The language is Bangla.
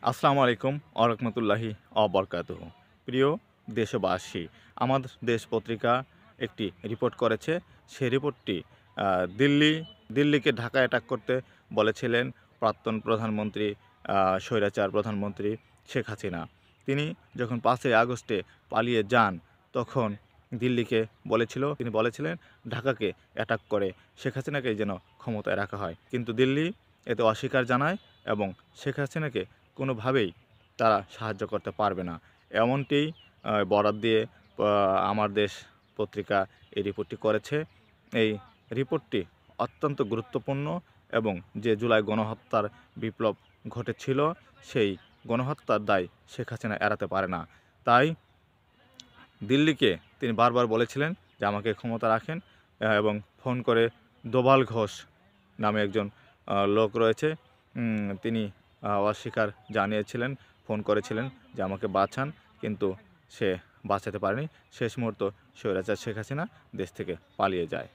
আসসালামু আলাইকুম আরহামতুল্লাহি অবরকাতুহ। প্রিয় দেশবাসী, আমাদের দেশ পত্রিকা একটি রিপোর্ট করেছে। সেই রিপোর্টটি দিল্লিকে ঢাকা অ্যাটাক করতে বলেছিলেন প্রাক্তন প্রধানমন্ত্রী, স্বৈরাচার প্রধানমন্ত্রী শেখ হাসিনা। তিনি যখন 5ই আগস্টে পালিয়ে যান তখন দিল্লিকে তিনি বলেছিলেন ঢাকাকে অ্যাটাক করে শেখ হাসিনাকে যেন ক্ষমতায় রাখা হয়, কিন্তু দিল্লি এতে অস্বীকার জানায় এবং শেখ হাসিনাকে কোনোভাবেই তারা সাহায্য করতে পারবে না, এমনটিই বরাত দিয়ে আমার দেশ পত্রিকা এই রিপোর্টটি করেছে। এই রিপোর্টটি অত্যন্ত গুরুত্বপূর্ণ এবং যে জুলাই গণহত্যার বিপ্লব ঘটেছিল সেই গণহত্যার দায় শেখ হাসিনা এড়াতে পারে না। তাই দিল্লিকে তিনি বারবার বলেছিলেন যে আমাকে ক্ষমতা রাখেন, এবং ফোন করে দোভাল ঘোষ নামে একজন লোক রয়েছে, তিনি অস্বীকার জানিয়েছিলেন, ফোন করেছিলেন যে আমাকে বাঁচান, কিন্তু সে বাঁচাতে পারেনি। শেষ মুহূর্ত স্বৈরাচার শেখ হাসিনা দেশ থেকে পালিয়ে যায়।